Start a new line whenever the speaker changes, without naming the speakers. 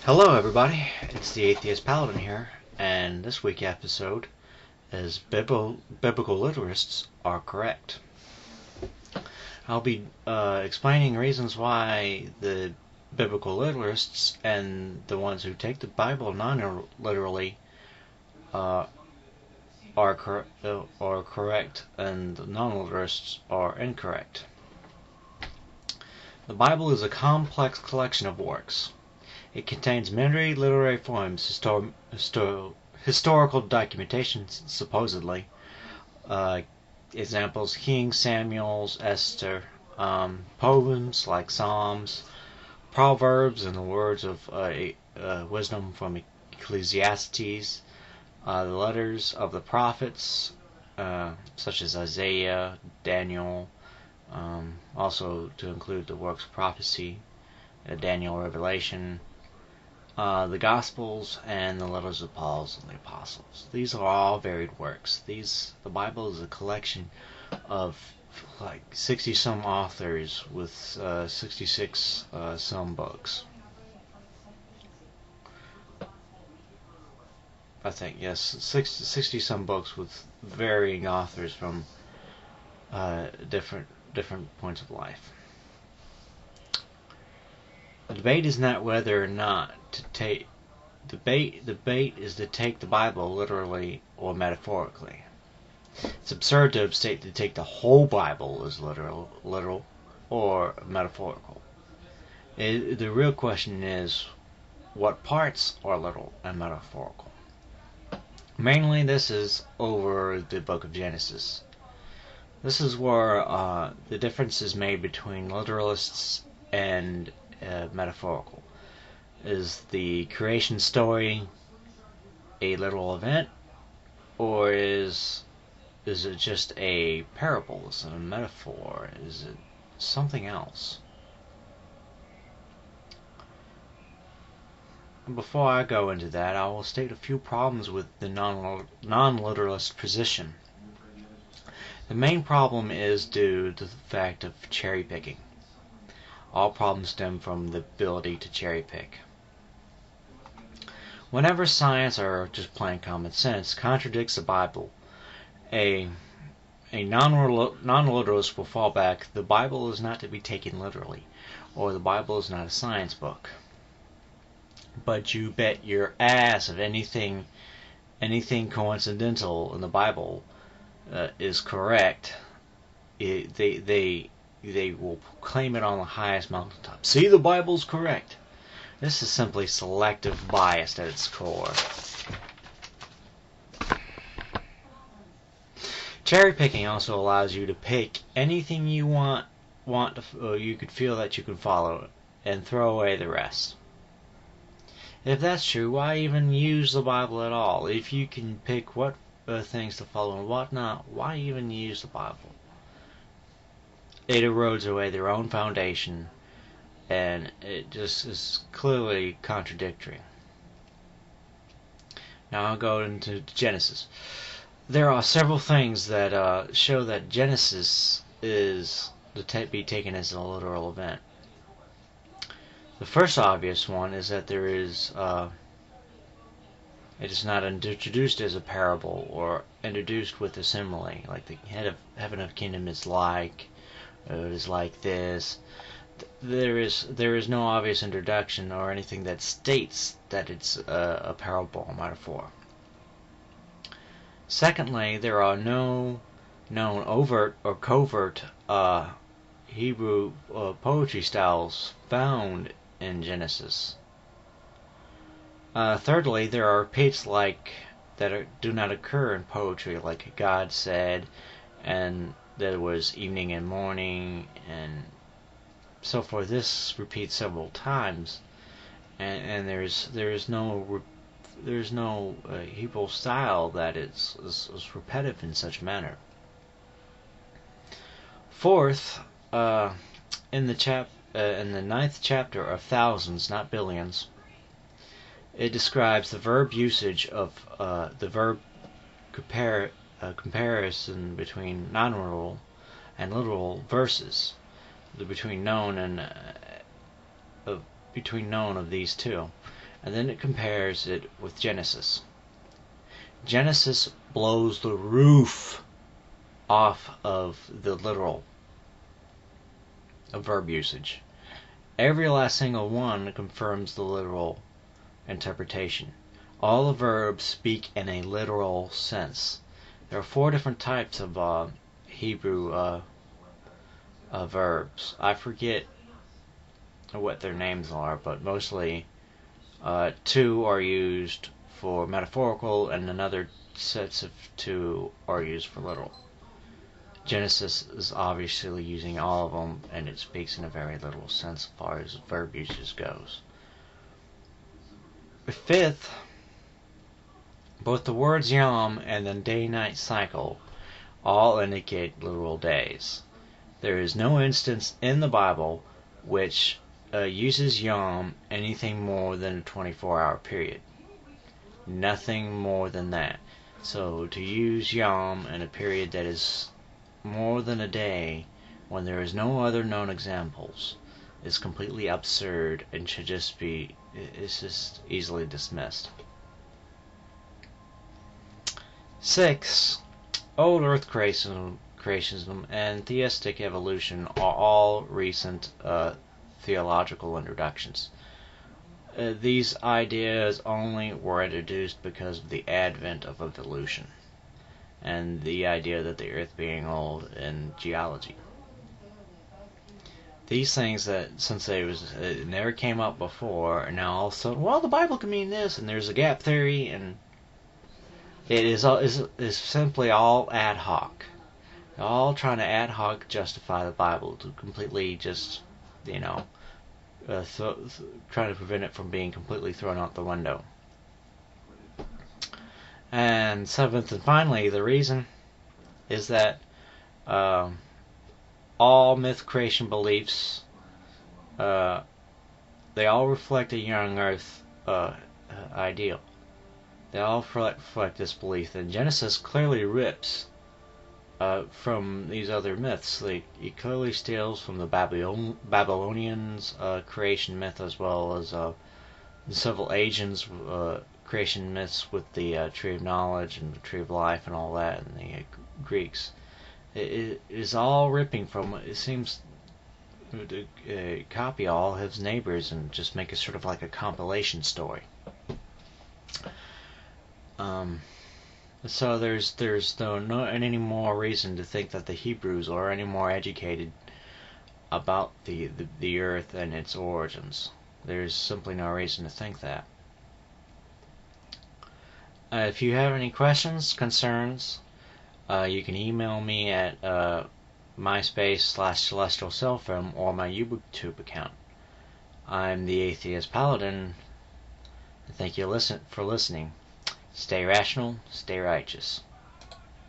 Hello everybody, it's the Atheist Paladin here, and this week's episode is Biblical Litterists Are Correct. I'll be explaining reasons why the Biblical Litterists and the ones who take the Bible non-literally are correct and the non-litterists are incorrect. The Bible is a complex collection of works. It contains many literary forms, historical documentations, supposedly. Examples: Kings, Samuel's, Esther, poems like Psalms, proverbs, and the words of wisdom from Ecclesiastes, the letters of the prophets, such as Isaiah, Daniel, also to include the works of prophecy, Daniel, Revelation, the Gospels, and the letters of Paul and the Apostles. These are all varied works. The Bible is a collection of like 60-some authors with 66 some books. I think, yes, 60-some books with varying authors from different points of life. The debate is not whether or not to take debate is to take the Bible literally or metaphorically. It's absurd to take the whole Bible as literal or metaphorical. The real question is what parts are literal and metaphorical. Mainly this is over the book of Genesis. This is where the difference is made between literalists and metaphorical. Is the creation story a literal event, or is it just a parable? Is it a metaphor? Is it something else? Before I go into that, I will state a few problems with the non-literalist position. The main problem is due to the fact of cherry picking. All problems stem from the ability to cherry pick. Whenever science, or just plain common sense, contradicts the Bible, a non-literalist will fall back. The Bible is not to be taken literally, or the Bible is not a science book. But you bet your ass if anything coincidental in the Bible is correct, they will claim it on the highest mountaintop. See, the Bible's correct. This is simply selective bias at its core. Cherry picking also allows you to pick anything you want to, you could feel that you can follow, and throw away the rest. If that's true, why even use the Bible at all? If you can pick what things to follow and what not, why even use the Bible? It erodes away their own foundation, and it just is clearly contradictory. Now I'll go into Genesis. There are several things that show that Genesis is to be taken as a literal event. The first obvious one is that it is not introduced as a parable or introduced with a simile, like the heaven of kingdom is like, it is like this. There is no obvious introduction or anything that states that it's a parable or metaphor. Secondly, there are no known overt or covert Hebrew poetry styles found in Genesis. Thirdly, there are repeats do not occur in poetry, like God said, and there was evening and morning, and so forth. This repeats several times, and there is no Hebrew style that is repetitive in such manner. Fourth, in the 9th chapter of Thousands, not Billions, it describes the verb usage of the verb comparison between non-literal and literal verses, between known of these two. and then it compares it with Genesis. Genesis blows the roof off of the literal of verb usage. Every last single one confirms the literal interpretation. All the verbs speak in a literal sense. There are 4 different types of Hebrew verbs. I forget what their names are, but mostly 2 are used for metaphorical and another sets of 2 are used for literal. Genesis is obviously using all of them, and it speaks in a very literal sense as far as verb usage goes. Fifth, both the words yom and the day-night cycle all indicate literal days. There is no instance in the Bible which uses yom anything more than a 24-hour period. Nothing more than that. So to use yom in a period that is more than a day when there is no other known examples is completely absurd and should just be easily dismissed. 6. Old Earth creationism and theistic evolution are all recent theological introductions. These ideas only were introduced because of the advent of evolution and the idea that the Earth being old in geology. These things that, since it never came up before, and now all of a sudden, well, the Bible can mean this, and there's a gap theory, and it is simply all ad hoc. They're all trying to ad hoc justify the Bible to completely just, trying to prevent it from being completely thrown out the window. And 7th and finally, the reason is that all myth creation beliefs, they all reflect a young Earth ideal. They all reflect this belief. And Genesis clearly rips from these other myths. It clearly steals from the Babylonians' creation myth, as well as several Asians' creation myths with the tree of knowledge and the tree of life and all that, and the Greeks. It is all ripping from, it seems, to copy all his neighbors and just make it sort of like a compilation story. So there's no any more reason to think that the Hebrews are any more educated about the earth and its origins. There's simply no reason to think that. If you have any questions, concerns, you can email me at MySpace/CelestialCellFilm or my YouTube account. I'm the Atheist Paladin. Thank you for listening. Stay rational, stay righteous.